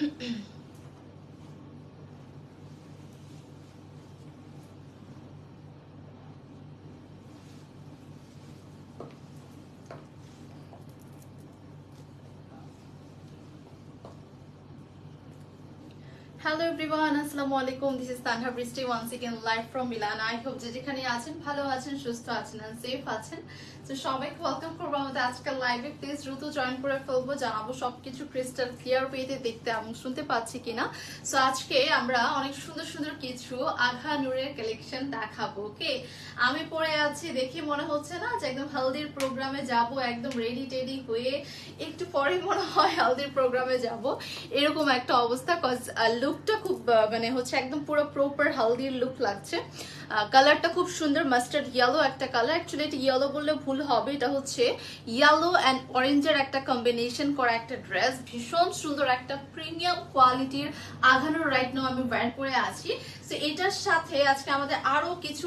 Hello everyone, assalamu alaikum. This is Tanha Bristi once again live from Milan. I hope যে যেখানে আছেন ভালো আছেন, সুস্থ আছেন and safe আছেন। তো সবাইকে ওয়েলকাম করব আমাদের আজকের লাইভে। প্লিজ দ্রুত জয়েন করে ফেলবো, জানাবো সবকিছু ক্রিস্টাল ক্লিয়ার ওয়েতে দেখতে এবং শুনতে পাচ্ছি কিনা। সো আজকে আমরা অনেক সুন্দর সুন্দর কিছু আঘা নূরের কালেকশন দেখাবো। ওকে, আমি পরে আছি দেখে মনে হচ্ছে না যে একদম হেলদির প্রোগ্রামে যাব, একদম রেডি টেডি হয়ে একটু পরে মনে হয় হেলদির প্রোগ্রামে যাব, এরকম একটা অবস্থা। কজ লুকটা খুব মানে হচ্ছে একদম পুরো প্রপার হেলদির লুক লাগছে। কালারটা খুব সুন্দর, মাস্টার্ড ইয়েলো একটা কালার। অ্যাকচুয়ালি এটা ইয়েলো বললে ভুল হবে, এটা হচ্ছে ইয়েলো অ্যান্ড অরেঞ্জের একটা কম্বিনেশন করা একটা ড্রেস। ভীষণ সুন্দর একটা প্রিমিয়াম কোয়ালিটির আঘানোর রাইট নাও আমি ব্যান্ড করে আছি। সো এটার সাথে আজকে আমাদের আরো কিছু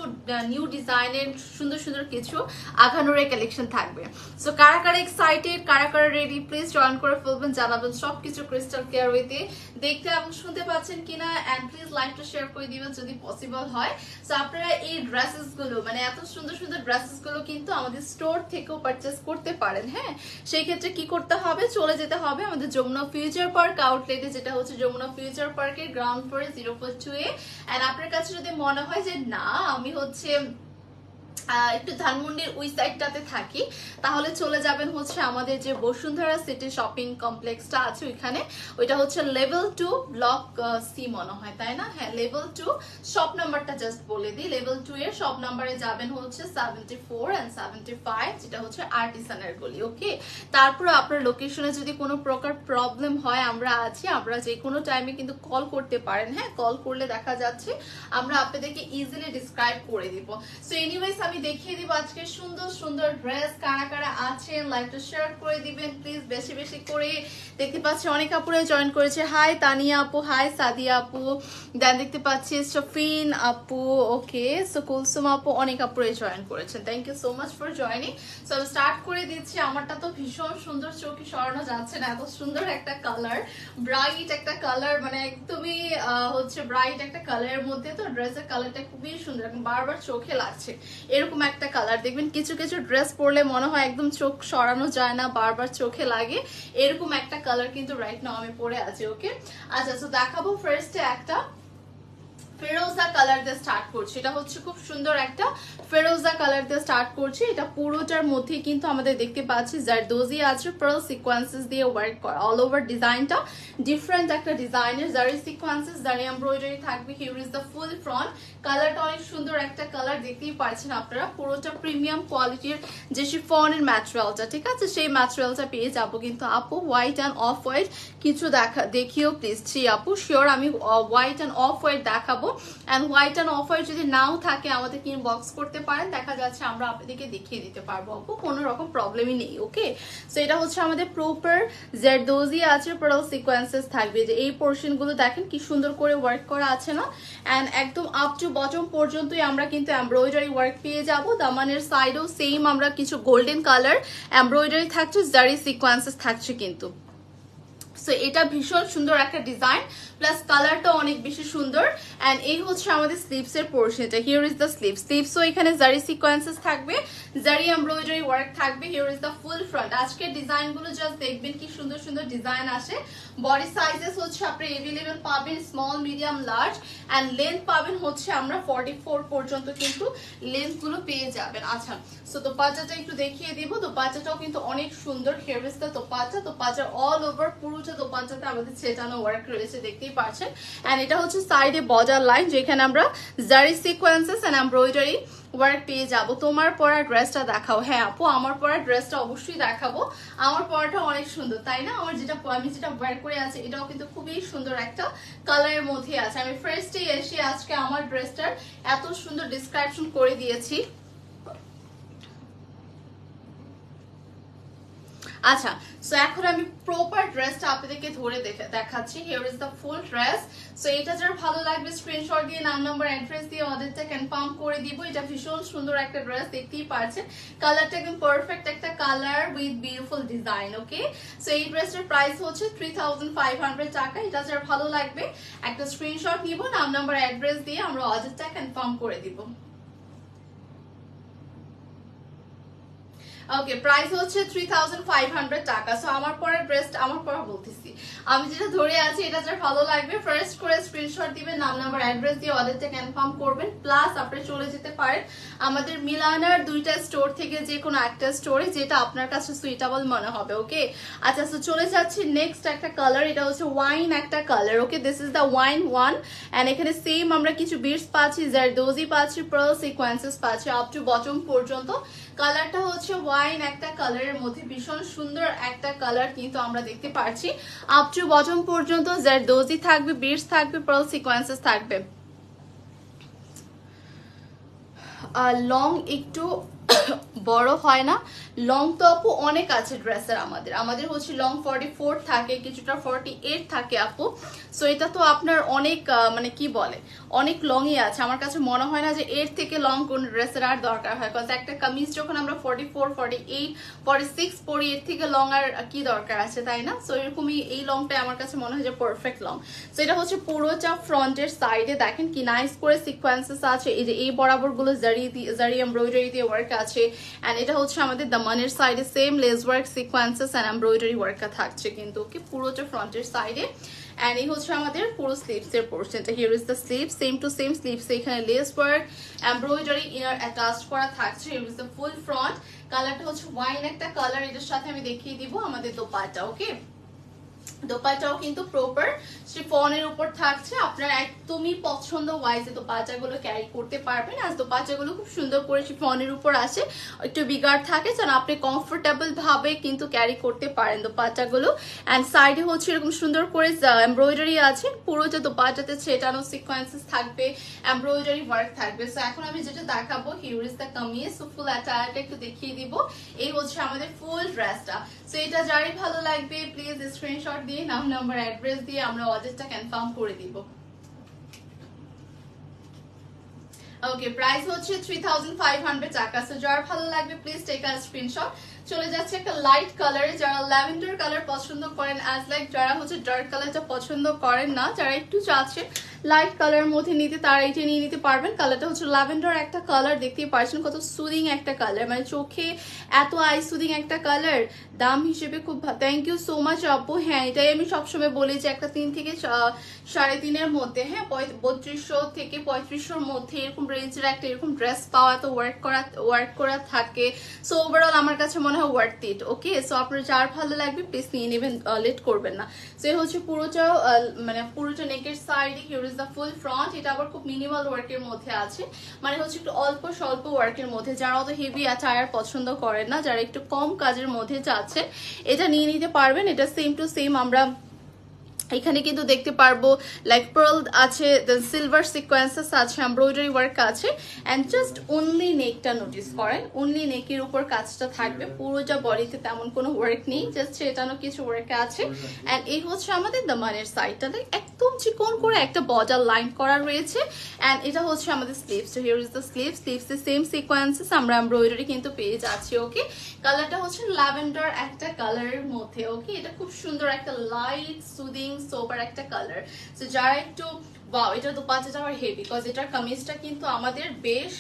নিউ ডিজাইনের সুন্দর সুন্দর কিছু আঘানোরের কালেকশন থাকবে। সো কারা কারা এক্সাইটেড, কারা কারা রেডি, প্লিজ জয়েন করে ফেলবেন, জানাবেন সবকিছু ক্রিস্টাল ক্লিয়ার ওয়েতে দেখতে এবং শুনতে পাচ্ছেন কিনা। এন্ড প্লিজ লাইভটা শেয়ার করে দিবেন যদি পসিবল হয়। সো আপনারা এই ড্রেসেস গুলো মানে এত সুন্দর সুন্দর ড্রেসেস গুলো কিন্তু আমাদের স্টোর থেকেও পারচেজ করতে পারেন। হ্যাঁ, সেই ক্ষেত্রে কি করতে হবে, চলে যেতে হবে আমাদের যমুনা ফিউচার পার্ক আউটলেটে, যেটা হচ্ছে যমুনা ফিউচার পার্কের গ্রাউন্ড ফ্লোরে 042A। এন্ড আপনার কাছে যদি মনে হয় যে না আমি হচ্ছে একটু ধানমন্ডির ওই সাইডটাতে থাকি, তাহলে চলে যাবেন হচ্ছে আমাদের যে বসুন্ধরা সিটি শপিং কমপ্লেক্সটা আছে ওইখানে। ওইটা হচ্ছে লেভেল 2 ব্লক সি মনে হয়, তাই না? হ্যাঁ, লেভেল 2 শপ নাম্বারটা জাস্ট বলে দিই। লেভেল 2 এর শপ নাম্বারে যাবেন হচ্ছে 74 and 75, যেটা হচ্ছে আর্টিসানের গলি। ওকে, তারপর আপনার লোকেশনে যদি কোনো প্রকার প্রবলেম হয় আমরা আছি, আমরা যে কোনো টাইমে কিন্তু কল করতে পারেন। হ্যাঁ, কল করলে দেখা যাচ্ছে আমরা আপনাদেরকে ইজিলি ডিসক্রাইব করে দিব। সো এনিওয়েজ আমি দেখিয়ে দিব আজকে সুন্দর সুন্দর ড্রেস। কারা কারা আছেন লাইভটা শেয়ার করে দিবেন প্লিজ বেশি বেশি করে। দেখতে পাচ্ছি অনেক আপুরে জয়েন করেছে। হাই তানিয়া আপু, হাই সাদিয়া আপু, দেন দেখতে পাচ্ছি শফিন আপু, ওকে। সো কুলসুম আপু, অনেক আপুরে জয়েন করেছেন, thank you so much for joining. So আমি স্টার্ট করে দিচ্ছি। আমারটা তো ভীষণ সুন্দর, চোখে সরানো যাচ্ছে না, এত সুন্দর একটা কালার, ব্রাইট একটা কালার, মানে একদমই হচ্ছে ব্রাইট একটা কালারের মধ্যে। তো ড্রেসের কালারটা খুবই সুন্দর, বারবার চোখে লাগছে এরকম একটা কালার। দেখবেন কিছু কিছু ড্রেস পরলে মনে হয় একদম চোখ সরানো যায় না, বারবার চোখে লাগে, এরকম একটা কালার কিন্তু রাইট নাও আমি পরে আছি। ওকে, আচ্ছা, তো দেখাবো ফার্স্টে একটা ফেরোজা কালার দিয়ে স্টার্ট করছি। এটা হচ্ছে খুব সুন্দর একটা ফেরোজা কালার দিয়ে স্টার্ট করছি। এটা পুরোটার মধ্যে কিন্তু আমাদের দেখতে পাচ্ছি জারদোজি আছে, পার্ল সিকোয়েন্সেস দিয়ে ওয়ার্ক করা। অল ওভার ডিজাইনটা ডিফারেন্ট একটা ডিজাইনের জারি সিকোয়েন্সেস, জারি এমব্রয়ডারি থাকবে। Here is the full front. কালারটা অনেক সুন্দর একটা কালার, দেখতেই পাচ্ছেন আপনারা। পুরোটা প্রিমিয়াম কোয়ালিটির যে শিফনের ম্যাটেরিয়ালটা, ঠিক আছে, সেই ম্যাটেরিয়ালটা পেয়ে যাবো কিন্তু আপু। হোয়াইট অ্যান্ড অফ হোয়াইট কিছু দেখিও প্লিজ। জি আপু, শিওর আমি হোয়াইট অ্যান্ড অফ হোয়াইট দেখাবো। And white and off white যদি নাও থাকে আমাদেরকে ইনবক্স করতে পারেন, দেখা যাচ্ছে আমরা আপনাদেরকে দেখিয়ে দিতে পারবো আপু, কোনো রকম প্রবলেমই নেই। ওকে, সো এটা হচ্ছে আমাদের প্রপার জারদোজি আছে, পার্ল সিকোয়েন্সেস থাকবে। যে এই পোর্শন গুলো দেখেন কি সুন্দর করে ওয়ার্ক করা আছে না। এন্ড একদম আপ টু বটম পর্যন্তই আমরা কিন্তু এমব্রয়ডারি ওয়ার্ক পেয়ে যাবো। দামানের সাইডেও সেম আমরা কিছু গোল্ডেন কালার এমব্রয়ডারি থাকছে, জারি সিকোয়েন্সেস থাকছে কিন্তু। সো এটা ভীষণ সুন্দর একটা ডিজাইন, প্লাস কালারটা অনেক বেশি সুন্দর। এন্ড এই হচ্ছে আমাদের স্লিভস এর পোর্শনটা। Here is the sleeves. স্লিভসও এখানে জারি সিকোয়েন্সেস থাকবে, জারি এমব্রয়ডারি ওয়ার্ক থাকবে। Here is the full front. আজকের ডিজাইন গুলো জাস্ট দেখবেন কি সুন্দর সুন্দর ডিজাইন আসে। বডি সাইজেস হচ্ছে আপনি এভেলেবেল পাবেন, small, medium, large. And length পাবেন হচ্ছে আমরা 44 পর্যন্ত কিন্তু লেন্থ গুলো পেয়ে যাবেন। আচ্ছা, সো দোপাট্টাটা একটু দেখিয়ে দিব। দোপাট্টাটাও কিন্তু অনেক সুন্দর। Here is the dupatta. দোপাট্টার অল ওভার পুরোটা দোপাট্টাতে আমাদের ছেটানো ওয়ার্ক রয়েছে, দেখতেই পাচ্ছেন। এন্ড এটা হচ্ছে সাইডে বর্ডার লাইন, যেখানে আমরা জারি সিকোয়েন্সেস এন্ড এমব্রয়ডারি ওয়ার্ক পেয়ে যাবো। তোমার পরা ড্রেসটা দেখাও। হ্যাঁ আপু, আমার পরা ড্রেসটা অবশ্যই দেখাবো। আমার পরাটা অনেক সুন্দর, তাই না? আমি যেটা ওয়ার করে আছি এটাও কিন্তু খুবই সুন্দর একটা কালারের মধ্যে আছে। আমি ফার্স্টে এসে আজকে আমার ড্রেসটার এত সুন্দর ডিসক্রিপশন করে দিয়েছি। আচ্ছা, সো এখন আমি প্রপার ড্রেসটা আপনাদেরকে ধরে দেখাচ্ছি। Here is the full dress. So এটা যার ভালো লাগবে স্ক্রিনশট দিয়ে নাম নাম্বার অ্যাড্রেস দিয়ে অর্ডারটা কনফার্ম করে দিব। এটা ভীষণ সুন্দর একটা ড্রেস, দেখতেই পারছেন কালারটা একদম পারফেক্ট একটা colour with beautiful design. Okay, so এই ড্রেসটার প্রাইস হচ্ছে 3500 টাকা। এটা যার ভালো লাগবে একটা স্ক্রিনশট নিব, নাম নাম্বার অ্যাড্রেস দিয়ে আমরা অর্ডারটা কনফার্ম করে দিব। ওকে, প্রাইস হচ্ছে 3500 টাকা। সো আমার পরের ড্রেসটা আমার পরে বলতেছি, আমি যেটা ধরে আছি এটা যার ভালো লাগবে ফার্স্ট করে স্ক্রিনশট দিবেন, নাম নাম্বার অ্যাড্রেস দিয়ে অর্ডারটা কনফার্ম করবেন। প্লাস আপনি চলে যেতে পারেন আমাদের মিলানার দুইটা স্টোর থেকে যে কোনো একটা স্টোরে, যেটা আপনার কাছে সুইটেবল মনে হবে। ওকে, আচ্ছা, সো চলে যাচ্ছি নেক্সট একটা কালার। এটা হচ্ছে ওয়াইন একটা কালার। Okay, this is the wine one. And এখানে সেম আমরা কিছু বিটস পাচ্ছি, জারদোজি পাচ্ছি, পার্ল সিকোয়েন্সেস পাচ্ছি আপ টু বটম পর্যন্ত। কালারটা হচ্ছে ওয়াইন একটা কালারের মধ্যে, ভীষণ সুন্দর একটা কালার কিন্তু আমরা দেখতে পাচ্ছি। আপ টু বটম পর্যন্ত জারদোজি থাকবে, বিটস থাকবে, পার্ল সিকোয়েন্সেস থাকবে। লং একটু বড় হয় না, লং তো আপু অনেক আছে ড্রেসের। আমাদের হচ্ছে লং 44 থাকে, কিছুটা 48 থাকে আপু। সো এটা তো আপনার অনেক মানে কি বলে অনেক লংই আছে। আমার কাছে মনে হয় না যে এর থেকে লং কোন ড্রেসের আর দরকার হয়, কারণ একটা কামিজ যখন আমরা 44, 48, 46 পরি, এর থেকে লং আর কি দরকার আছে, তাই না? সো এরকমই এই লংটা আমার কাছে মনে হয় যে পারফেক্ট লং। সো এটা হচ্ছে পুরোটা ফ্রন্টের সাইডে দেখেন কি নাইস করে সিকোয়েন্সেস আছে। এই যে এই বরাবর গুলো জারি এমব্রয়ডারি দিয়ে ওয়ার্ক আছে। এন্ড এটা হচ্ছে আমাদের দামানের সাইডে same lace work sequences and embroidery ওয়ার্কটা থাকছে কিন্তু। ওকে, পুরোটা ফ্রন্টের সাইডে। এন্ড এই হচ্ছে আমাদের পুরো স্লিভস এর পোরশনটা। Here is the sleeve, same to same sleeves, এখানে lace work embroidery inner attach করা থাকছে। Here is the full front. কালারটা হচ্ছে ওয়াইন একটা কালার। এটার সাথে আমি দেখিয়ে দিব আমাদের দোপাট্টা। ওকে, দোপাট্টাও কিন্তু প্রপার শিফনের উপর থাকছে। আপনার একদমই পছন্দ ওয়াইজে দোপাট্টাগুলো ক্যারি করতে পারবেন। আর দোপাট্টাগুলো খুব সুন্দর করে শিফনের উপর আসে, একটু বিগার থাকে যেন আপনি কমফোর্টেবল ভাবে কিন্তু ক্যারি করতে পারেন দোপাট্টাগুলো। এন্ড সাইডে হচ্ছে এরকম সুন্দর করে এমব্রয়ডারি আছে, পুরোটা দোপাট্টাতে ছেটানো সিকোয়েন্সেস থাকবে, এমব্রয়ডারি ওয়ার্ক থাকবে। সো এখন আমি যেটা দেখাবো, here is the kameez. So full অ্যাটায়ারটা একটু দেখিয়ে দিব। এই হচ্ছে আমাদের ফুল ড্রেসটা। সো এটা যারই ভালো লাগবে প্লিজ স্ক্রিনশট দিয়ে নাম নাম্বার অ্যাড্রেস দিয়ে আমরা অর্ডারটা কনফার্ম করে দিব। ওকে, প্রাইস হচ্ছে 3500 টাকা। সো যার ভালো লাগবে প্লিজ টেক আ স্ক্রিনশট। চলে যাচ্ছে একটা লাইট কালারে, যারা ল্যাভেন্ডার কালার পছন্দ করেন, অ্যাজ লাইক যারা হচ্ছে ডার্ক কালারটা পছন্দ করেন না, যারা একটু চাচ্ছে লাইট কালারের মধ্যে নিতে, তারা এটা নিয়ে নিতে পারবেন। কালারটা হচ্ছে ল্যাভেন্ডার একটা কালার, দেখতেই পারছেন কত সুদিং একটা কালার, মানে চোখে এত আই সুদিং একটা কালার। দাম হিসেবে খুব থ্যাংক ইউ সো মাচ আপু। হ্যাঁ, এটাই আমি সবসময় বলি যে একটা 3 থেকে 3.5-এর মধ্যে, হ্যাঁ 3200 থেকে 3500-র মধ্যে এরকম রেঞ্জের একটা এরকম ড্রেস পাওয়া, তো ওয়ার্ক করা থাকে। সো ওভারঅল আমার কাছে মনে হয় ওয়ার্থ ইট। ওকে, সো আপনার যার ভালো লাগবে প্লিজ নিয়ে নেবেন, লেট করবেন না। সো এই হচ্ছে পুরোটা মানে পুরোটা নেকের সাইডে। Here is the full front. এটা আবার খুব মিনিমাল ওয়ার্কের মধ্যে আছে, মানে হচ্ছে একটু অল্প স্বল্প ওয়ার্কের মধ্যে। যারা অত হেভি অ্যাটায়ার পছন্দ করেন না, যারা একটু কম কাজের মধ্যে যাচ্ছে, এটা নিয়ে নিতে পারবেন। এটা সেম টু সেম আমরা এখানে কিন্তু দেখতে পারবো লাইক পার্ল আছে, দেন সিলভার সিকোয়েন্সেস আছে, এমব্রয়ডারি ওয়ার্ক আছে। এন্ড জাস্ট অনলি নেকটা নোটিস করেন, অনলি নেকের উপর কাজটা থাকবে, পুরোটা বডিতে তেমন কোনো ওয়ার্ক নেই, জাস্ট সেটানো কিছু ওয়ার্ক আছে। এন্ড এই হচ্ছে আমাদের দামানের সাইডটা, একদম চিকন করে একটা বর্ডার লাইন করা রয়েছে। এন্ড এটা হচ্ছে আমাদের sleeves. Here is the sleeves. স্লিভসে সেম সিকোয়েন্সেস আমরা এমব্রয়ডারি কিন্তু পেয়ে যাচ্ছি। ওকে, কালারটা হচ্ছে ল্যাভেন্ডার একটা কালারের মধ্যে। ওকে, এটা খুব সুন্দর একটা লাইট সুদিং সোবার একটা কালার। সো যারা একটু ওয়াও, এটা দোপাট্টাটা আবার হেভি, বিকজ এটার কামিজটা কিন্তু আমাদের বেশ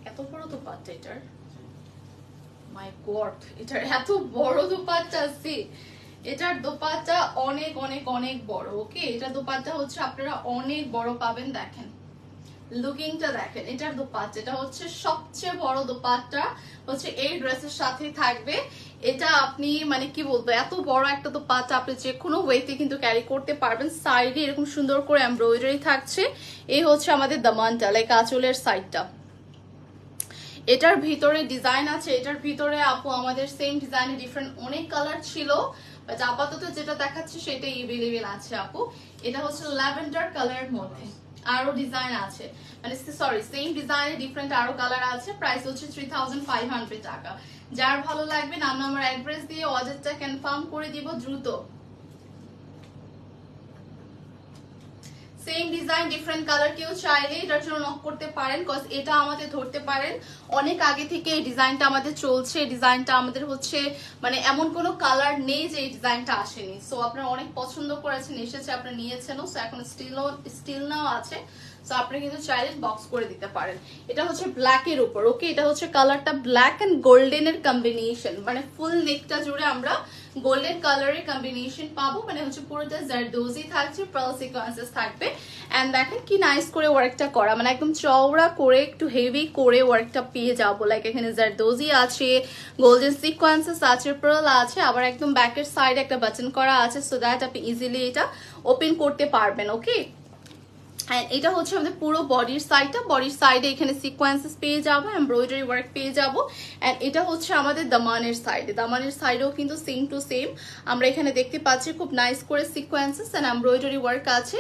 এত বড় দোপাট্টা, এটার মাই গড, এটার এত বড় দোপাট্টা আছে। এটার দোপাট্টা অনেক অনেক অনেক বড়। ওকে, এটা দোপাট্টা হচ্ছে আপনারা অনেক বড় পাবেন। দেখেন লুকিংটা দেখেন, এটার দোপাট্টা, এটা হচ্ছে সবচেয়ে বড় দোপাট্টা হচ্ছে এই ড্রেসের সাথে থাকবে। এটা আপনি মানে কি বলবো, এত বড় একটা দোপাট্টা আপনি যে কোনো ওয়েতে কিন্তু ক্যারি করতে পারবেন। সাইডে এরকম সুন্দর করে এমব্রয়ডারি থাকছে। এই হচ্ছে আমাদের দামানটা, লাইক আঁচলের সাইডটা। এটার ভিতরে ডিজাইন আছে, এটার ভিতরে আপু আমাদের সেম ডিজাইনে ডিফারেন্ট অনেক কালার ছিল, বাট আপাতত যেটা দেখাচ্ছে সেটাই এভেলেবেল আছে আপু। এটা হচ্ছে ল্যাভেন্ডার কালারের মধ্যে। আরো ডিজাইন আছে, মানে সরি সেম ডিজাইনে ডিফারেন্ট আরো কালার আছে। প্রাইস হচ্ছে 3500 টাকা। যার ভালো লাগবে নাম নাম্বার অ্যাড্রেস দিয়ে অর্ডারটা কনফার্ম করে দিব দ্রুত। সেম ডিজাইন ডিফারেন্ট কালার, কেউ চাইলে এটার জন্য নক করতে পারেন, কজ এটা আমাদের ধরতে পারেন অনেক আগে থেকে এই ডিজাইনটা আমাদের চলছে। এই ডিজাইনটা আমাদের হচ্ছে মানে এমন কোনো কালার নেই যে এই ডিজাইনটা আসেনি। সো আপনারা অনেক পছন্দ করেছেন, এসেছে, আপনারা নিয়েছেন। সো এখন স্টিল নাও আছে, সো আপনারা কিন্তু চাইলে বক্স করে দিতে পারেন। এটা হচ্ছে ব্ল্যাক এর উপর, ওকে। এটা হচ্ছে কালারটা ব্ল্যাক এন্ড গোল্ডেন এর কম্বিনেশন, মানে ফুল নেকটা জুড়ে আমরা গোল্ডেন কালারের কম্বিনেশন পাবো। মানে হচ্ছে পুরোটা জারদোজি থাকছে, পার্ল সিকোয়েন্সেস থাকবে। এন্ড দেখেন কি নাইস করে ওয়ার্কটা করা, মানে একদম চওড়া করে একটু হেভি করে ওয়ার্কটা পেয়ে যাবো। লাইক এখানে জারদোজি আছে, গোল্ডেন সিকোয়েন্সেস আছে, পার্ল আছে, আবার একদম ব্যাকের সাইডে একটা বাটন করা আছে, সো দ্যাট আপনি ইজিলি এটা ওপেন করতে পারবেন, ওকে। এটা হচ্ছে আমাদের পুরো বডির সাইডটা, বডির সাইডে এখানে সিকোয়েন্সেস পেয়ে যাবো, এমব্রয়ডারি ওয়ার্ক পেয়ে যাবো। এন্ড এটা হচ্ছে আমাদের দামানের সাইডে, দামানের সাইডেও কিন্তু সেম টু সেম আমরা এখানে দেখতে পাচ্ছি খুব নাইস করে সিকোয়েন্সেস এন্ড এমব্রয়ডারি ওয়ার্ক আছে।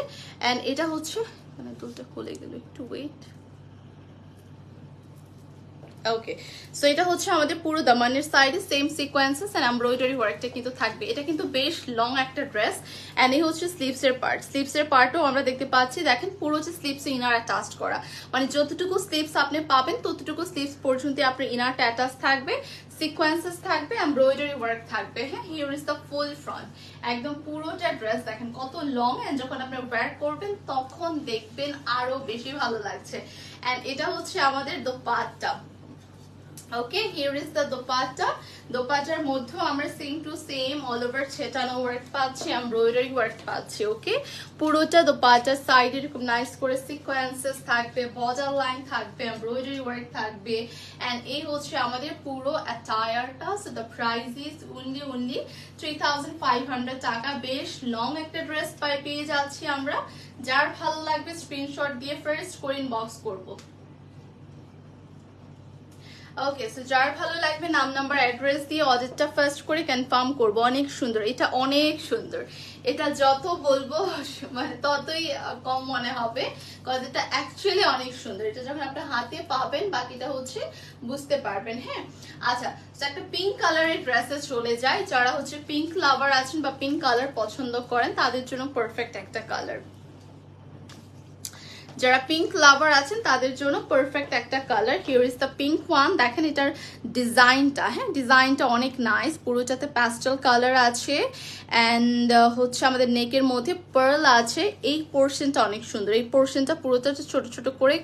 এন্ড এটা হচ্ছে মানে দুটো খুলে গেল, একটু ওয়েট, ওকে। সো এটা হচ্ছে আমাদের পুরো দামানের সাইডে সেম সিকোয়েন্সেস এন্ড এমব্রয়ডারি ওয়ার্কটা কিন্তু থাকবে। এটা কিন্তু বেশ লং একটা ড্রেস। এন্ড এই হচ্ছে স্লিভস এর পার্ট, স্লিভস এর পার্টও আমরা দেখতে পাচ্ছি, দেখেন পুরো যে স্লিভস ইনার অ্যাটাচ করা, মানে যতটুকু স্লিভস আপনি পাবেন ততটুকু স্লিভস পর্যন্ত আপনার ইনারটা অ্যাটাচ থাকবে, সিকোয়েন্সেস থাকবে, এমব্রয়ডারি ওয়ার্ক থাকবে। হ্যাঁ, here is the full front, একদম পুরোটা ড্রেস দেখেন কত লং। এন্ড যখন আপনি ওয়্যার করবেন তখন দেখবেন আরো বেশি ভালো লাগছে। এন্ড এটা হচ্ছে আমাদের dupatta, okay. Here is the dupatta. দোপাট্টার মধ্যেও আমরা same to same all over ছেটানো ওয়ার্ক পাচ্ছি, এমব্রয়ডারি ওয়ার্ক পাচ্ছি, ওকে। পুরোটা দোপাট্টার সাইডে এরকম নাইস করে সিকোয়েন্সেস থাকবে, বর্ডার লাইন থাকবে, এমব্রয়ডারি ওয়ার্ক থাকবে। এন্ড এই হচ্ছে আমাদের পুরো অ্যাটায়ারটা। So the price is only 3500 টাকা। বেশ লং একটা ড্রেস পেয়ে যাচ্ছি আমরা। যার ভালো লাগবে স্ক্রিনশট দিয়ে ফার্স্ট করে ইনবক্স করবো, ওকে। সো যার ভালো লাগবে নাম নাম্বার অ্যাড্রেস দিয়ে অর্ডারটা ফার্স্ট করে কনফার্ম করবো। অনেক সুন্দর, এটা অনেক সুন্দর। এটা যত বলবো মানে ততই কম মনে হবে, কজ এটা অ্যাকচুয়ালি অনেক সুন্দর। এটা যখন আপনি হাতে পাবেন বাকিটা হচ্ছে বুঝতে পারবেন। হ্যাঁ, আচ্ছা, একটা পিঙ্ক কালারের ড্রেসে চলে যায়। যারা হচ্ছে পিঙ্ক লাভার আছেন বা পিঙ্ক কালার পছন্দ করেন তাদের জন্য পারফেক্ট একটা কালার। যারা পিঙ্ক লাভার আছেন তাদের জন্য পারফেক্ট একটা colour. Here is the pink one. দেখেন এটার ডিজাইনটা, হ্যাঁ ডিজাইনটা অনেক নাইস, পুরোটাতে প্যাস্টেল কালার আছে। অ্যান্ড হচ্ছে আমাদের নেকের মধ্যে পার্ল আছে। এই পোর্শনটা অনেক সুন্দর, এই পোর্শনটা পুরোটা ছোট ছোট করে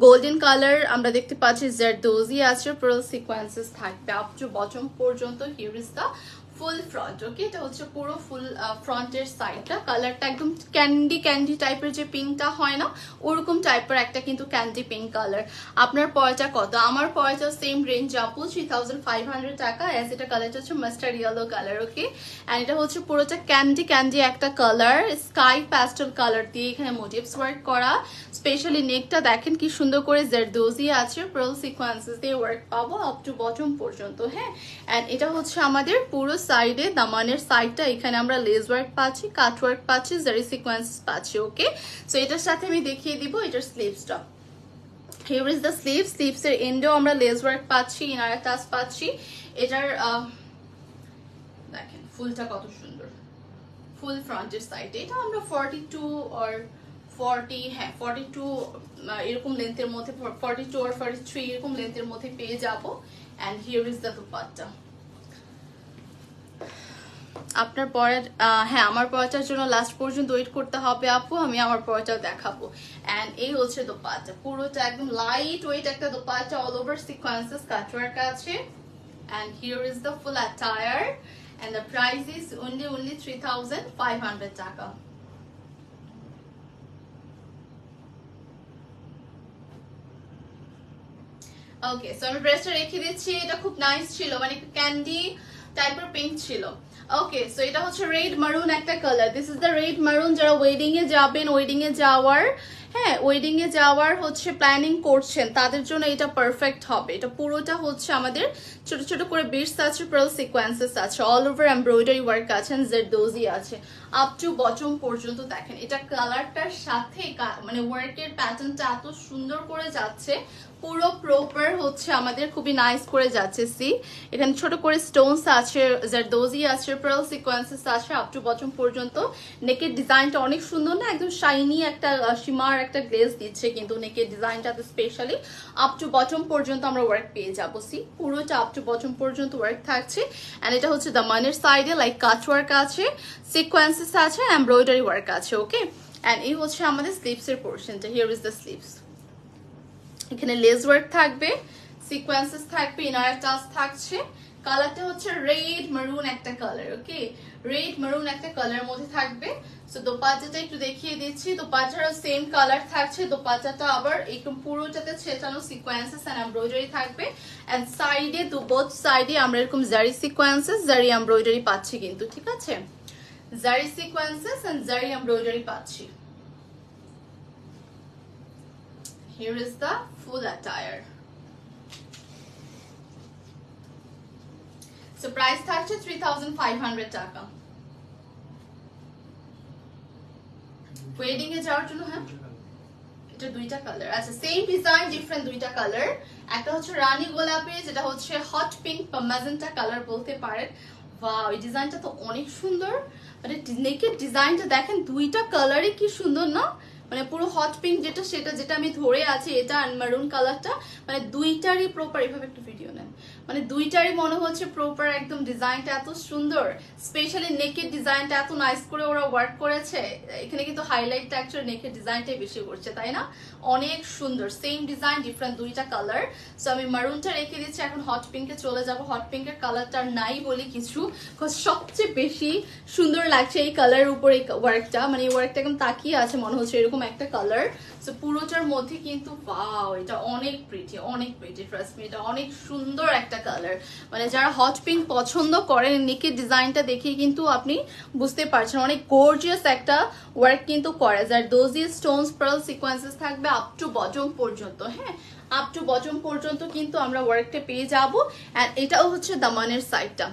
গোল্ডেন কালার আমরা দেখতে পাচ্ছি, জারদোজি আছে, পার্ল সিকোয়েন্সেস থাকবে আপ টু বটম পর্যন্ত। Here is the full front, okay. এটা হচ্ছে পুরো ফুল ফ্রন্টের সাইডটা। কালারটা একদম ক্যান্ডি টাইপের, যে পিঙ্কটা হয় না ওরকম টাইপের একটা কিন্তু ক্যান্ডি পিঙ্ক কালার। আপনার পয়সা কত? আমার পয়সা সেম রেঞ্জ আপু, 3500 টাকা। অ্যাজ এটা কালারটা হচ্ছে mustard yellow colour, okay. And এটা হচ্ছে পুরোটা ক্যান্ডি একটা কালার, স্কাই প্যাস্টেল কালার দিয়ে এখানে মোটিভস ওয়ার্ক করা। স্পেশালি নেকটা দেখেন কি সুন্দর করে জারদোজি আছে, পার্ল সিকোয়েন্সেস দিয়ে ওয়ার্ক পাবো আপ টু বটম পর্যন্ত। হ্যাঁ, অ্যান্ড এটা হচ্ছে আমাদের পুরো সাইডে দামানের সাইডটা, এখানে আমরা লেস ওয়ার্ক পাচ্ছি, কাট ওয়ার্ক পাচ্ছি, জারি সিকোয়েন্সেস পাচ্ছি, ওকে। সো এটার সাথে আমি দেখিয়ে দিব এটার স্লিভসটা। Here is the sleeve, sleeves এর এন্ডেও আমরা লেস ওয়ার্ক পাচ্ছি, ইনার টাচ পাচ্ছি। এটার দেখেন ফুলটা কত সুন্দর, ফুল ফ্রন্টের সাইডে। এটা আমরা 42 or 40, হ্যাঁ 42 এরকম লেন্থের মধ্যে, 42 or 43 এরকম লেন্থের মধ্যে পেয়ে যাব। And here is the dupatta. আপনার পরের হ্যাঁ আমার পরেটার জন্য লাস্ট পর্যন্ত ওয়েট করতে হবে আপু, আমি আমার পরেটাও দেখাবো। এন্ড এই হচ্ছে দোপাট্টা, পুরোটা একদম লাইট ওয়েট একটা dupatta, all over sequences cutwork আছে। And here is the full attire and the price is only 3500 টাকা। ওকে, সো আমি ড্রেসটা রেখে দিচ্ছি। এটা খুব নাইস ছিল, মানে ক্যান্ডি টাইপের পিঙ্ক ছিল। ওকে, সো এটা হচ্ছে রেড মারুন একটা colour. This is the red মারুন। যারা ওয়েডিং এ যাবেন, ওয়েডিং এ যাওয়ার হ্যাঁ ওয়েডিং এ যাওয়ার হচ্ছে প্ল্যানিং করছেন তাদের জন্য এটা পারফেক্ট হবে। এটা পুরোটা হচ্ছে আমাদের ছোট ছোট করে বিটস আছে, পার্ল সিকোয়েন্সেস আছে, অল ওভার এমব্রয়ডারি ওয়ার্ক আছে, জেরদোজি আছে আপ টু বটম পর্যন্ত। দেখেন এটা কালারটার সাথে মানে ওয়ার্কের প্যাটার্নটা এত সুন্দর করে যাচ্ছে, পুরো প্রপার হচ্ছে আমাদের খুবই নাইস করে যাচ্ছে। সি এখানে ছোট করে স্টোনস আছে, জারদোজি আছে, পার্ল সিকোয়েন্সেস আছে আপ টু বটম পর্যন্ত। নেকের ডিজাইনটা অনেক সুন্দর না, একদম শাইনি একটা শিমার একটা গ্লেজ দিচ্ছে কিন্তু নেকের ডিজাইনটা তো স্পেশালি আপ টু বটম পর্যন্ত আমরা ওয়ার্ক পেয়ে যাবো। সি পুরোটা আপ টু বটম পর্যন্ত ওয়ার্ক থাকছে। এন্ড এটা হচ্ছে দামানের সাইডে লাইক কাট ওয়ার্ক আছে, সিকোয়েন্সেস আছে, এমব্রয়ডারি ওয়ার্ক আছে। ওকে এন্ড এই হচ্ছে আমাদের স্লিভস এর পোর্শনটা। Here is the sleeves. এখানে লেস ওয়ার্ক থাকবে, সিকোয়েন্সেস থাকবে, ইনার টাচ থাকছে। কালারটা হচ্ছে রেড মারুন একটা কালার। ওকে রেড মারুন একটা কালার মধ্যে থাকবে। সো দোপাট্টাটা একটু দেখিয়ে দিচ্ছি। দোপাট্টারও সেম কালার থাকছে। দোপাট্টাটা আবার একদম পুরোটাতে ছেটানো সিকোয়েন্সেস এন্ড এমব্রয়ডারি থাকবে। এন্ড সাইডে বোথ সাইডে আমরা এরকম জারি সিকোয়েন্সেস জারি এমব্রয়ডারি পাচ্ছি কিন্তু, ঠিক আছে? জারি সিকোয়েন্সেস এন্ড জারি এমব্রয়ডারি পাচ্ছি। Here is the full attire. So price থাকছে 3500 টাকা। ওয়েডিং এ যাওয়ার জন্য। হ্যাঁ এটা দুইটা কালার। আচ্ছা সেম ডিজাইন ডিফারেন্ট দুইটা কালার। একটা হচ্ছে রানী গোলাপি, যেটা হচ্ছে হট পিঙ্ক বা ম্যাজেন্টা কালার বলতে পারেন। ওয়াও এই ডিজাইনটা তো অনেক সুন্দর। মানে নেকের ডিজাইনটা দেখেন, দুইটা কালারই কি সুন্দর না? মানে পুরো হট পিঙ্ক যেটা আমি ধরে আছি এটা, আর মারুন কালারটা, মানে দুইটারই প্রপার। এভাবে একটু ভিডিও নেন, মানে দুইটারই মনে হচ্ছে প্রপার একদম। ডিজাইনটা এত সুন্দর, স্পেশালি নেকের ডিজাইনটা এত নাইস করে ওরা ওয়ার্ক করেছে। এখানে কিন্তু হাইলাইটটা অ্যাকচুয়ালি নেকের ডিজাইনটাই বেশি করছে, তাই না? অনেক সুন্দর। সেম ডিজাইন ডিফারেন্ট দুইটা কালার। সো আমি মারুনটা রেখে দিচ্ছি, এখন হট পিঙ্কে চলে যাব। হট পিঙ্কের কালারটা নাই বলি কিছু, সবচেয়ে বেশি সুন্দর লাগছে এই কালার উপর এই ওয়ার্কটা। মানে এই ওয়ার্কটা একদম তাকিয়ে আছে মনে হচ্ছে এরকম একটা কালার। সো পুরোটার মধ্যে কিন্তু ওয়াও এটা অনেক প্রিটি, অনেক প্রিটি। ট্রাস্ট মি এটা অনেক সুন্দর একটা কালার। মানে যারা হট পিঙ্ক পছন্দ করেন নেকের ডিজাইনটা দেখে কিন্তু আপনি বুঝতে পারছেন অনেক গর্জিয়াস একটা ওয়ার্ক কিন্তু করে। যার দোজি স্টোনস পার্ল সিকোয়েন্সেস থাকবে আপ টু বটম পর্যন্ত। হ্যাঁ আপ টু বটম পর্যন্ত কিন্তু আমরা ওয়ার্কটা পেয়ে যাবো। এন্ড এটাও হচ্ছে দামানের সাইডটা।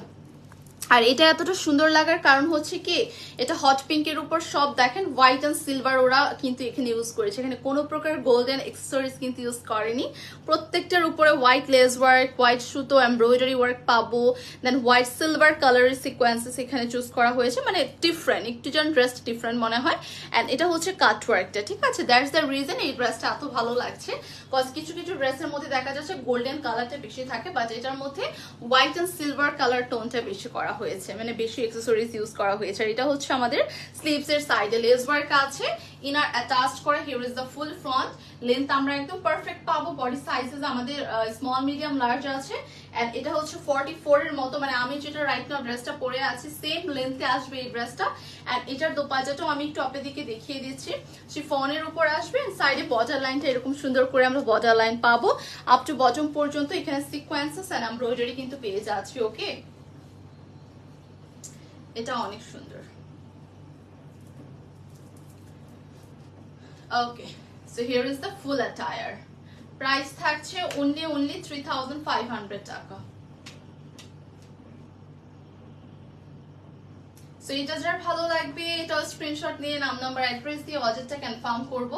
আর এটা এতটা সুন্দর লাগার কারণ হচ্ছে কি, এটা হট পিঙ্কের উপর সব দেখেন হোয়াইট এন্ড সিলভার ওরা কিন্তু এখানে ইউজ করেছে। এখানে কোনো প্রকার গোল্ডেন এক্সেসরিজ কিন্তু ইউজ করেনি। প্রত্যেকটার উপরে হোয়াইট লেস ওয়ার্ক, হোয়াইট সুতো এমব্রয়ডারি ওয়ার্ক পাবো। দেন হোয়াইট সিলভার কালারের সিকোয়েন্সেস এখানে চুজ করা হয়েছে। মানে ডিফারেন্ট, একটু যেন ড্রেসটা ডিফারেন্ট মনে হয়। অ্যান্ড এটা হচ্ছে কাট ওয়ার্কটা, ঠিক আছে? দ্যাটস দ্য রিজন এই ড্রেসটা এত ভালো লাগছে। কজ কিছু কিছু ড্রেসের মধ্যে দেখা যাচ্ছে গোল্ডেন কালারটা বেশি থাকে, বাট এটার মধ্যে হোয়াইট এন্ড সিলভার কালার টোনটা বেশি করা হয়েছে, মানে বেশি অ্যাকসেসরিজ ইউজ করা হয়েছে। আর এটা হচ্ছে আমাদের স্লিভস এর সাইডে লেস ওয়ার্ক আছে, ইনার অ্যাটাচড করে। Here is the full front. Length আমরা একদম পারফেক্ট পাবো। বডি সাইজেস আমাদের স্মল মিডিয়াম লার্জ আছে। এন্ড এটা হচ্ছে 44 এর মতো, মানে আমি যেটা রাইট নাও ড্রেসটা পরে আছি সেম লেন্থে আসবে এই ড্রেসটা। এন্ড এটার দোপাট্টাটাও আমি একটু টপের দিকে দেখিয়ে দিচ্ছি। শিফনের উপর আসবে, সাইডে বর্ডার লাইনটা এরকম সুন্দর করে আমরা বর্ডার লাইন পাবো আপ টু বটম পর্যন্ত। এখানে সিকোয়েন্সেস এন্ড এমব্রয়ডারি কিন্তু পেয়ে যাচ্ছি। ওকে এটা অনেক সুন্দর। Okay so here is the full attire. Price থাকছে only 3500 টাকা। সো এটা যার ভালো লাগবে এটাও স্ক্রিনশট নিয়ে নাম নাম্বার অ্যাড্রেস দিয়ে অর্ডারটা কনফার্ম করব।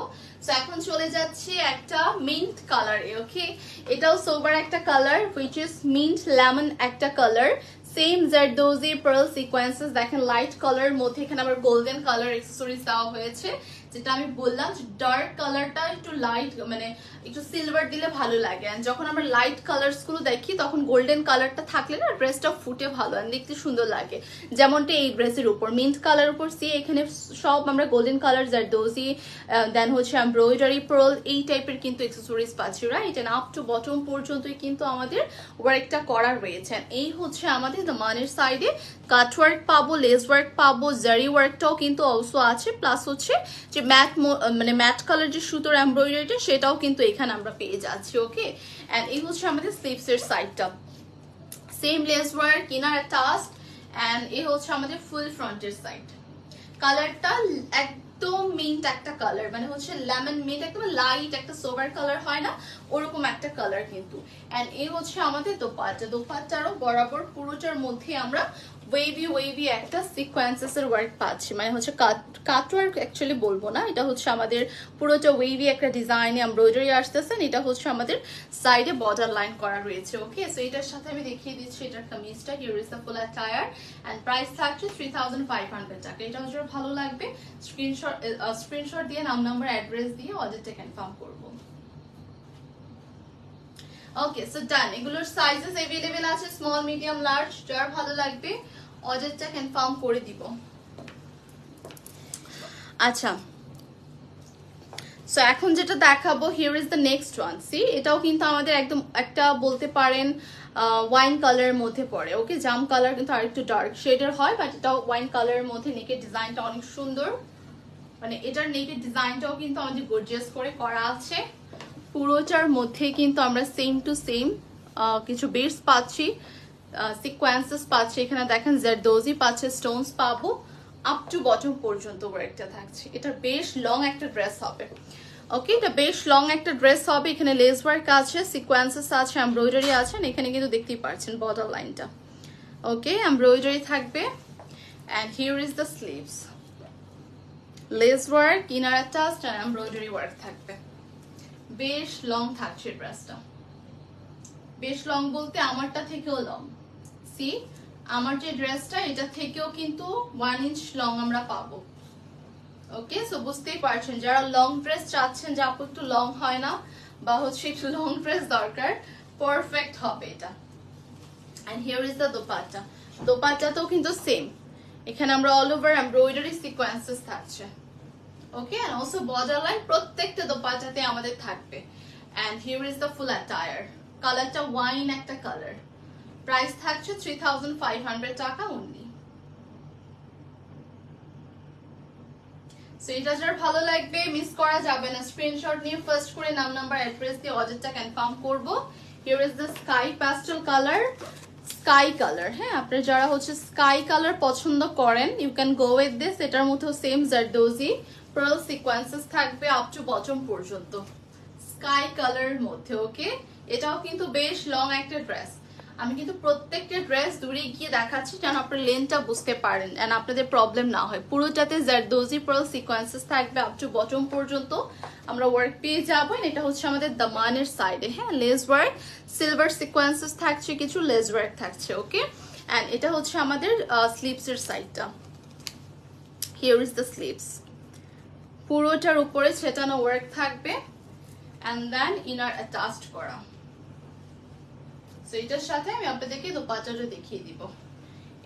সো এখন চলে যাচ্ছি একটা মিন্ট কালারে। ওকে এটাও সোবার একটা colour, which is mint lemon একটা colour. Same zardozi pearl sequences দেখেন লাইট কালার মধ্যে। এখানে আবার গোল্ডেন কালার অ্যাকসেসরিজ দেওয়া হয়েছে। যেটা আমি বললাম যে ডার্ক কালারটা একটু লাইট, মানে একটু সিলভার দিলে ভালো লাগে। এন্ড যখন আমরা লাইট কালারস গুলো দেখি তখন গোল্ডেন কালারটা থাকলে না ড্রেসটা ফুটে ভালো এন্ড দেখতে সুন্দর লাগে। যেমনটা এই ড্রেসের উপর মিন্ট কালার উপর সি এখানে সব আমরা গোল্ডেন কালার জারদোজি, দেন হচ্ছে এমব্রয়ডারি পার্ল এই টাইপের কিন্তু অ্যাকসেসরিজ পাচ্ছি, right? End up to bottom পর্যন্তই কিন্তু আমাদের ওয়ার্কটা করা রয়েছে। এই হচ্ছে আমাদের দামানের সাইডে কাট ওয়ার্ক পাবো, লেস ওয়ার্ক পাবো, জারি ওয়ার্কটাও কিন্তু অলসো আছে। প্লাস হচ্ছে যে ম্যাট, মানে ম্যাট কালার যে সুতোর এমব্রয়ডারিটা সেটাও কিন্তু এখানে আমরা পেয়ে যাচ্ছি। ওকে এন্ড এই হচ্ছে আমাদের স্লিভস এর সাইডটা। Same lace work, inner attached. And এই হচ্ছে আমাদের ফুল ফ্রন্টের সাইড। কালারটা একদম মিন্ট একটা কালার, মানে হচ্ছে লেমন মিন্ট, একদম লাইট একটা সোবার কালার হয় না ওরকম একটা কালার কিন্তু। এন্ড এই হচ্ছে আমাদের দোপাট্টা। দোপাট্টারও বরাবর পুরোটার মধ্যে আমরা ওয়েভি একটা সিকোয়েন্সেস এর ওয়ার্ক পাচ্ছি, মানে হচ্ছে কাট ওয়ার্ক অ্যাকচুয়ালি বলবো না, এটা হচ্ছে আমাদের পুরোটা ওয়েভি একটা ডিজাইনে এমব্রয়ডারি আসতেছে। এটা হচ্ছে আমাদের সাইডে বর্ডার লাইন করা রয়েছে। ওকে, সো এটার সাথে আমি দেখিয়ে দিচ্ছি এটার কামিজটা। Here is the full attire and price থাকছে 3500 টাকা। এটা হচ্ছে ভালো লাগবে, স্ক্রিনশট দিয়ে নাম নাম্বার অ্যাড্রেস দিয়ে অর্ডারটা কনফার্ম করব। ওকে, সো ডান। এগুলোর সাইজেস अवेलेबल আছে স্মল, মিডিয়াম, লার্জ, যার ভালো লাগবে অর্ডারটা কনফার্ম করে দিব। আচ্ছা, সো এখন যেটা দেখাবো, here is the next one. See, এটাও কিন্তু আমাদের একদম একটা বলতে পারেন ওয়াইন কালারের মধ্যে পড়ে। ওকে, জাম কালার কিন্তু আরেকটু ডার্ক শেডের হয়, বাট এটাও ওয়াইন কালারের মধ্যে। নেকের ডিজাইনটা অনেক সুন্দর, মানে এটার নেকের ডিজাইনটাও কিন্তু আমাদের গর্জিয়াস করে করা আছে। পুরোটার মধ্যে কিন্তু আমরা সেম টু সেম কিছু বেডস পাচ্ছি, সিকোয়েন্সেস পাচ্ছি। এখানে দেখেন জারদোজি পাচ্ছে, স্টোনস পাবো, আপ টু বটম পর্যন্ত ওয়ার্কটা থাকছে। এটা বেশ লং একটা ড্রেস হবে। ওকে, এটা বেশ লং একটা ড্রেস হবে। এখানে লেস ওয়ার্ক আছে, সিকোয়েন্সেস আছে, এমব্রয়ডারি আছে। এখানে কিন্তু দেখতেই পাচ্ছেন বর্ডার লাইনটা। ওকে, এমব্রয়ডারি থাকবে and here is the sleeves, lace work, inner attached and embroidery work থাকবে। বেশ লং থাকছে ড্রেসটা, বেশ লং বলতে আমারটা থেকেও লং। সি, আমার যে ড্রেসটা এটা থেকেও কিন্তু 1 ইঞ্চ লং আমরা পাবো। ওকে, সো বুঝতেই পারছেন যারা লং ড্রেস চাচ্ছেন যে আপু একটু লং হয় না, বা হচ্ছে একটু লং ড্রেস দরকার, পারফেক্ট হবে এটা। And here is the dupatta. দোপাট্টাতেও কিন্তু সেম, এখানে আমরা অল ওভার এমব্রয়ডারি সিকোয়েন্সেস থাকছে। Okay, and also border line প্রত্যেকটা দোপাট্টাতে আমাদের থাকবে। And here is the full attire. কালারটা ওয়াইন একটা কালার। প্রাইস থাকছে 3500 টাকা অনলি। সো এটা যার ভালো লাগবে মিস করা যাবে না, স্ক্রিনশট নিয়ে ফার্স্ট করে নাম নাম্বার অ্যাড্রেস দিয়ে অর্ডারটা কনফার্ম করব। Here is the sky pastel colour, sky colour. হ্যাঁ, আপনারা যারা হচ্ছে স্কাই কালার পছন্দ করেন, you can go with this. এটার মধ্যেও সেম জারদোজি পার্ল সিকোয়েন্সেস থাকবে আপ টু বটম পর্যন্ত, স্কাই কালারের মধ্যে। ওকে, এটাও কিন্তু বেশ লং একটা ড্রেস। আমি কিন্তু প্রত্যেকটা ড্রেস দূরে গিয়ে দেখাচ্ছি যেন আপনার লেন্থটা বুঝতে পারেন এন্ড আপনাদের প্রবলেম না হয়। পুরোটাতে জারদোজি পার্ল সিকোয়েন্সেস থাকবে আপ টু বটম পর্যন্ত আমরা ওয়ার্ক পেয়ে যাবো। এটা হচ্ছে আমাদের দামানের সাইডে। হ্যাঁ, লেস ওয়ার্ক, সিলভার সিকোয়েন্সেস থাকছে, কিছু লেস ওয়ার্ক থাকছে। ওকে, এন্ড এটা হচ্ছে আমাদের স্লিভস এর সাইডটা। হিয়ার ইজ দ্য স্লিভস, পুরোটার উপরে ছেটানো ওয়ার্ক থাকবে এন্ড দেন ইনার অ্যাটাচড করা। সো এটার সাথে আমি আপনাদেরকে দোপাট্টাটা দেখিয়ে দিব।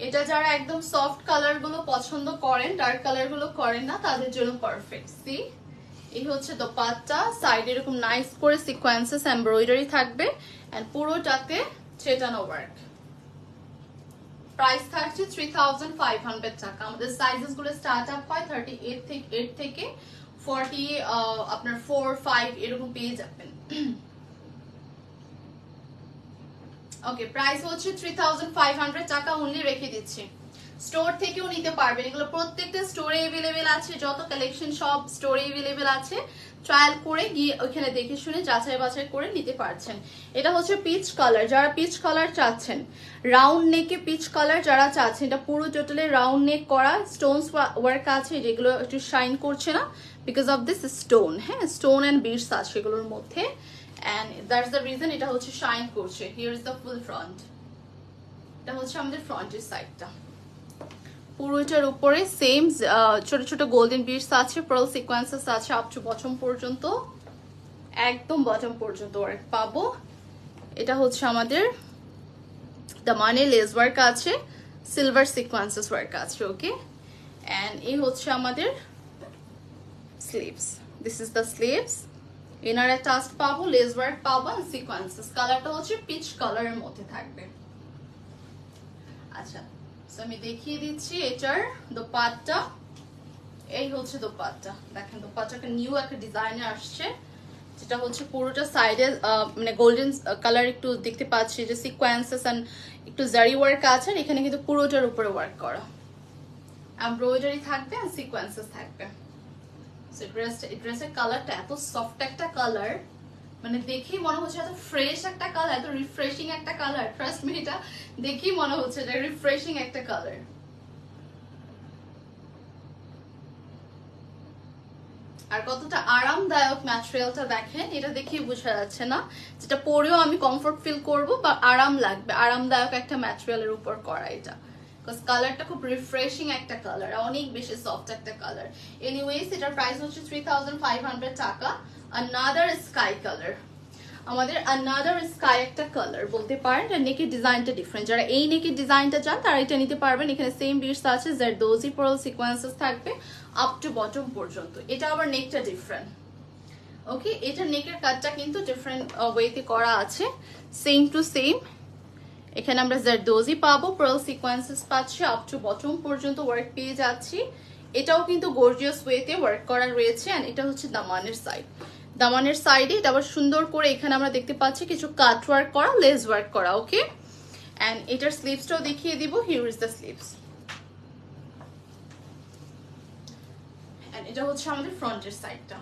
এটা যারা একদম সফট কালার গুলো পছন্দ করেন, ডার্ক কালার গুলো করেন না, তাদের জন্য পারফেক্ট। সি, এই হচ্ছে দোপাট্টা। সাইডে এরকম নাইস করে সিকোয়েন্সেস এমব্রয়ডারি থাকবে এন্ড পুরোটাতে ছেটানো ওয়ার্ক। প্রাইস থাকছে 3500 টাকা। আমাদের সাইজেস গুলো স্টার্ট আপ হয় 38 থেকে 40, আপনার 4, 5 এরকম পেয়ে যাবেন। ওকে, প্রাইস হচ্ছে 3500 টাকা অনলি রেখে দিচ্ছি। স্টোর থেকেও নিতে পারবেন, এগুলো প্রত্যেকটা স্টোরে अवेलेबल আছে, যত কালেকশন সব স্টোরে अवेलेबल আছে। ট্রায়াল করে গিয়ে ওখানে দেখে শুনে যাচাই বাছাই করে নিতে পারছেন। এটা হচ্ছে পিচ কালার, যারা পিচ কালার চাচ্ছেন, রাউন্ড নেকে পিচ কালার যারা চাচ্ছেন, এটা পুরো টোটালি রাউন্ড নেক করা, স্টোনস ওয়ার্ক আছে, যেগুলো একটু শাইন করছে না বিকজ অফ দিস স্টোন। হ্যাঁ, স্টোন এন্ড বিডস আছে এগুলোর মধ্যে and that's the reason এটা হচ্ছে শাইন করছে। here is the full front, এটা হচ্ছে আমাদের ফ্রন্টের সাইডটা। পুরোটার উপরে সেম ছোট ছোট গোল্ডেন বিডস আছে, পার্ল সিকোয়েন্সেস আছে আপ টু বটম পর্যন্ত, একদম বটম পর্যন্ত ওয়ার্ক পাবো। এটা হচ্ছে আমাদের দামানে লেস ওয়ার্ক আছে, সিলভার সিকোয়েন্সেস ওয়ার্ক আছে। ওকে, এন্ড এই হচ্ছে আমাদের sleeves, this is the sleeves. Inner attached পাবো, লেস ওয়ার্ক পাবো এন্ড সিকোয়েন্সেস। কালারটা হচ্ছে পিচ কালারের মধ্যে থাকবে। আচ্ছা, সো আমি দেখিয়ে দিচ্ছি এটার দোপাট্টা। এই হচ্ছে দোপাট্টা, দেখেন দোপাট্টাটা নিউ একটা ডিজাইনে আসছে, যেটা হচ্ছে পুরোটা সাইডে মানে গোল্ডেন কালার একটু দেখতে পাচ্ছি, যে সিকোয়েন্সেস এন্ড একটু জারি ওয়ার্ক আছে। এখানে কিন্তু পুরোটার উপরে ওয়ার্ক করা, এমব্রয়ডারি থাকবে এন্ড সিকোয়েন্সেস থাকবে। ড্রেসের কালারটা এত সফট একটা কালার, মানে দেখেই মনে হচ্ছে এত ফ্রেশ একটা কালার, এত রিফ্রেশিং একটা কালার। ট্রাস্ট মি, এটা দেখেই মনে হচ্ছে এটা রিফ্রেশিং একটা কালার। আর কতটা আরামদায়ক ম্যাটেরিয়ালটা দেখেন, এটা দেখেই বোঝা যাচ্ছে না যেটা পরেও আমি কমফোর্ট ফিল করব বা আরাম লাগবে। আরামদায়ক একটা ম্যাটেরিয়ালের উপর করা এটা, বিকজ কালারটা খুব রিফ্রেশিং একটা কালার, অনেক বেশি সফট একটা কালার। এনিওয়েজ এটার প্রাইস হচ্ছে 3500 টাকা। আনাদার স্কাই কালার, আমাদের আনাদার স্কাই একটা কালার বলতে পারেন। আর নেকের ডিজাইনটা ডিফারেন্ট, যারা এই নেকের ডিজাইনটা চান তারা এটা নিতে পারবেন। এখানে সেম বিটস আছে, জারদোজি পার্ল সিকোয়েন্সেস থাকবে আপ টু বটম পর্যন্ত। এটা আবার নেকটা ডিফারেন্ট। ওকে, এটা নেকের কাটটা কিন্তু ডিফারেন্ট ওয়েতে করা আছে, সেম টু সেম। এখানে আমরা জারদোজি পাবো, পার্ল সিকোয়েন্সেস পাচ্ছি, আপ টু বটম পর্যন্ত ওয়ার্ক পেয়ে যাচ্ছি। এটাও কিন্তু গর্জিয়াস ওয়েতে ওয়ার্ক করা রয়েছে। এন্ড এটা হচ্ছে দামানের সাইড, দামানের সাইডে এটা আবার সুন্দর করে এখানে আমরা দেখতে পাচ্ছি কিছু কাট ওয়ার্ক করা, লেস ওয়ার্ক করা। ওকে, এন্ড এটার স্লিভসটাও দেখিয়ে দিব। Here is the sleeves, and এটা হচ্ছে আমাদের ফ্রন্টের সাইডটা।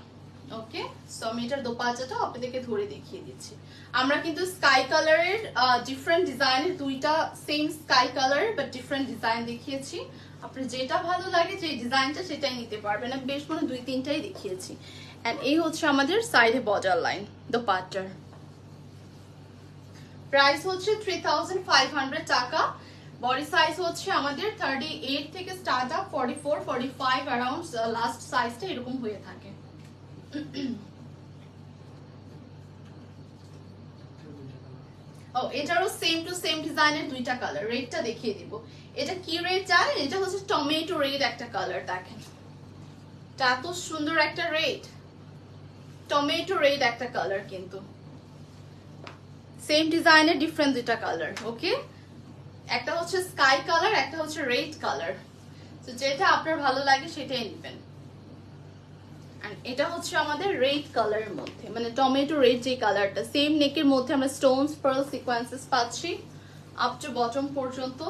ওকে, সো আমি এটার দোপাট্টাটাও আপনাদেরকে ধরে দেখিয়ে দিচ্ছি। আমরা কিন্তু স্কাই কালারের ডিফারেন্ট ডিজাইনের দুইটা same sky colour but different design দেখিয়েছি। আপনার যেটা ভালো লাগে, যে ডিজাইনটা সেটাই নিতে পারবেন। আমি বেশ মনে 2-3টাই দেখিয়েছি। এন্ড এই হচ্ছে আমাদের সাইডে বর্ডার লাইন দোপাট্টার। প্রাইস হচ্ছে 3500 টাকা। বডি সাইজ হচ্ছে আমাদের 38 থেকে স্টার্ট আপ 44, 45 অ্যারাউন্ড লাস্ট সাইজটা এরকম হয়ে থাকে। ও, এটারও সেম টু সেম ডিজাইনের দুইটা কালার। রেডটা দেখিয়ে দিব। এটা কি রেড জানেন? এটা হচ্ছে টমেটো রেড একটা কালার। দেখেন এটা এত সুন্দর একটা রেড, টমেটো রেড একটা কালার, কিন্তু সেম ডিজাইনের ডিফারেন্ট দুইটা কালার। ওকে, একটা হচ্ছে স্কাই কালার, একটা হচ্ছে রেড কালার। তো যেটা আপনার ভালো লাগে সেটাই নেবেন। এটা হচ্ছে আমাদের রেড কালারের মধ্যে, মানে টমেটো রেড যে কালারটা, সেম নেকের মধ্যে আমরা স্টোনস পার্ল সিকোয়েন্সেস পাচ্ছি আপ টু বটম পর্যন্ত।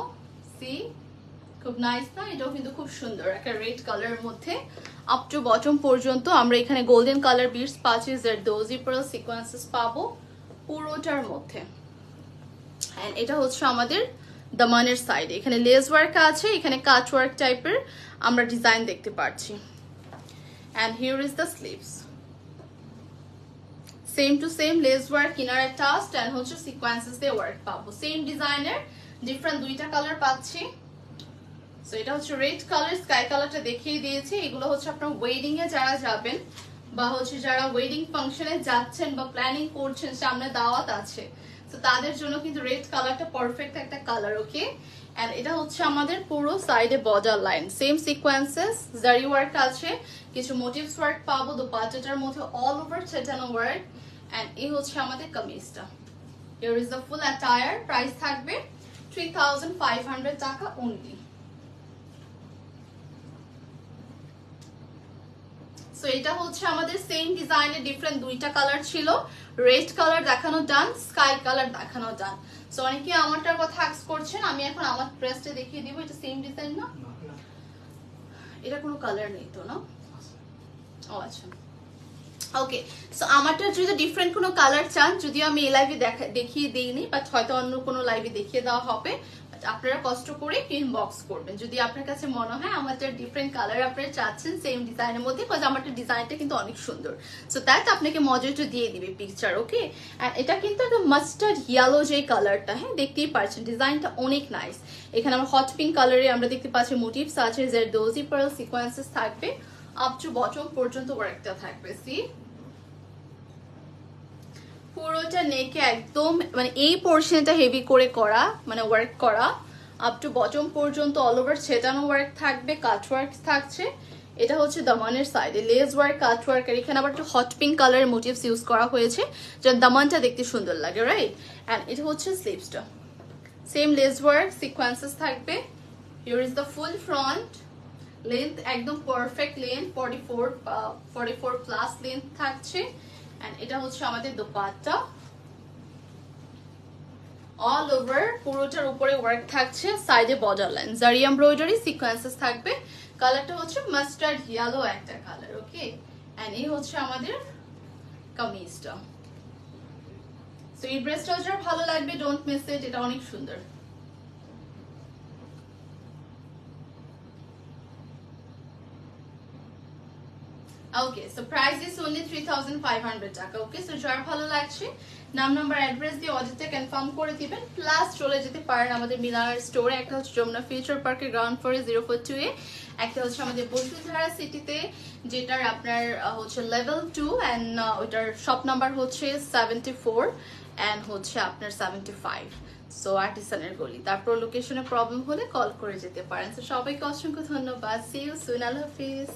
সি, খুব নাইস না? এটাও কিন্তু খুব সুন্দর একটা রেড কালারের মধ্যে আপ টু বটম পর্যন্ত। আমরা এখানে গোল্ডেন কালার বিটস পাচ্ছি, জারদোজি পার্ল সিকোয়েন্সেস পাবো পুরোটার মধ্যে। এন্ড এটা হচ্ছে আমাদের দামানের সাইড। এখানে লেস ওয়ার্ক আছে, এখানে কাট ওয়ার্ক টাইপের আমরা ডিজাইন দেখতে পাচ্ছি। And here is the sleeves, same to same lace work, inner attached, and হচ্ছে sequences দিয়ে work পাবো। same designer different দুইটা কালার পাচ্ছি। সো এটা হচ্ছে রেড কালার, স্কাই কালারটা দেখিয়ে দিয়েছি। এগুলো হচ্ছে আপনার ওয়েডিং এ যারা যাবেন বা হচ্ছে যারা ওয়েডিং ফাংশনে যাচ্ছেন বা প্ল্যানিং করছেন, সামনে দাওয়াত আছে, তো তাদের জন্য কিন্তু রেড কালারটা পারফেক্ট একটা কালার। ওকে, এন্ড এটা হচ্ছে আমাদের পুরো সাইডে বর্ডার লাইন, সেম সিকোয়েন্সেস, জারি ওয়ার্ক আছে, কিছু মোটিভস ওয়ার্ক পাবো দোপাট্টাটার মধ্যে, অল ওভার ছেটানো ওয়ার্ক। এন্ড এই হচ্ছে আমাদের কামিজটা। Here is the full attire. Price থাকবে 3500 টাকা অনলি। সো এটা হচ্ছে আমাদের সেম ডিজাইনের ডিফারেন্ট দুইটা কালার ছিল। রেড কালার দেখানো ডান, স্কাই কালার দেখানো ডান। সো অনেকে আমারটার কথা আস্ক করছেন, আমি এখন আমার ড্রেসটা দেখিয়ে দিব। এটা সেম ডিজাইন না? এটা কোনো কালার নেই তো না? ও আচ্ছা, ওকে। সো আমারটা যদি ডিফারেন্ট কোনো কালার চান, যদিও আমি এই লাইভে দেখিয়ে দিইনি, বাট হয়তো অন্য কোনো লাইভে দেখিয়ে দেওয়া হবে। আপনারা কষ্ট করে ইনবক্স করবেন যদি আপনার কাছে মনে হয় আমারটা ডিফারেন্ট কালার আপনারা চাচ্ছেন সেম ডিজাইনের মধ্যে, বিকজ আমারটা ডিজাইনটা কিন্তু অনেক সুন্দর। সো দ্যাট আপনাকে মজাটা দিয়ে দিবে পিকচার। ওকে, এন্ড এটা কিন্তু একটা মাস্টার্ড ইয়েলো যে কালারটা, হ্যাঁ দেখতেই পাচ্ছেন ডিজাইনটা অনেক নাইস। এখানে আমরা হট পিঙ্ক কালারে আমরা দেখতে পাচ্ছি মোটিভস আছে, জারদোজি পার্ল সিকোয়েন্সেস থাকবে আপ টু বটম পর্যন্ত ওয়ার্কটা থাকবে। সি, পুরোটা নেকে একদম মানে এই পোর্শনটা হেভি করে করা, মানে ওয়ার্ক করা আপ টু বটম পর্যন্ত, অল ওভার ছেটানো ওয়ার্ক থাকবে, কাট ওয়ার্ক থাকছে। এটা হচ্ছে দামানের সাইডে লেস ওয়ার্ক, কাট ওয়ার্ক, আর এখানে আবার একটু হট পিঙ্ক কালারের মোটিভস ইউজ করা হয়েছে যার দামানটা দেখতে সুন্দর লাগে, রাইট? এন্ড এটা হচ্ছে স্লিভসটা, সেম লেস ওয়ার্ক সিকোয়েন্সেস থাকবে। Here is the full front length, একদম পারফেক্ট লেন্থ, 44 প্লাস লেন্থ থাকছে। এন্ড এটা হচ্ছে আমাদের দোপাট্টা, অল ওভার পুরোটার উপরে ওয়ার্ক থাকছে, সাইডে বর্ডার লাইন, জারি এমব্রয়ডারি সিকোয়েন্সেস থাকবে। কালারটা হচ্ছে মাস্টার্ড ইয়েলো একটা কালার। ওকে, এন্ড এই হচ্ছে আমাদের কামিজটা। সো এই ড্রেসটাও যার ভালো লাগবে ডোন্ট মিস ইট, এটা অনেক সুন্দর। ওকে, সো প্রাইস ইজ only 3500 টাকা। ওকে, সো যার ভালো লাগছে নাম নাম্বার অ্যাড্রেস দিয়ে অর্ডারটা কনফার্ম করে দিবেন, প্লাস চলে যেতে পারেন আমাদের মিলার স্টোরে। একটা হচ্ছে যমুনা ফিউচার পার্কের গ্রাউন্ড ফ্লোরে 042 এ, একটা হচ্ছে আমাদের বসুন্ধরা সিটিতে, যেটার আপনার হচ্ছে লেভেল 2 এন্ড ওটার শপ নাম্বার হচ্ছে 74 এন্ড হচ্ছে আপনার 75। সো আর্টিসানের গলি। তারপর লোকেশনে প্রবলেম হলে কল করে যেতে পারেন। সো সবাইকে অসংখ্য ধন্যবাদ। সি ইউ সুন, আল্লাহ হাফিজ।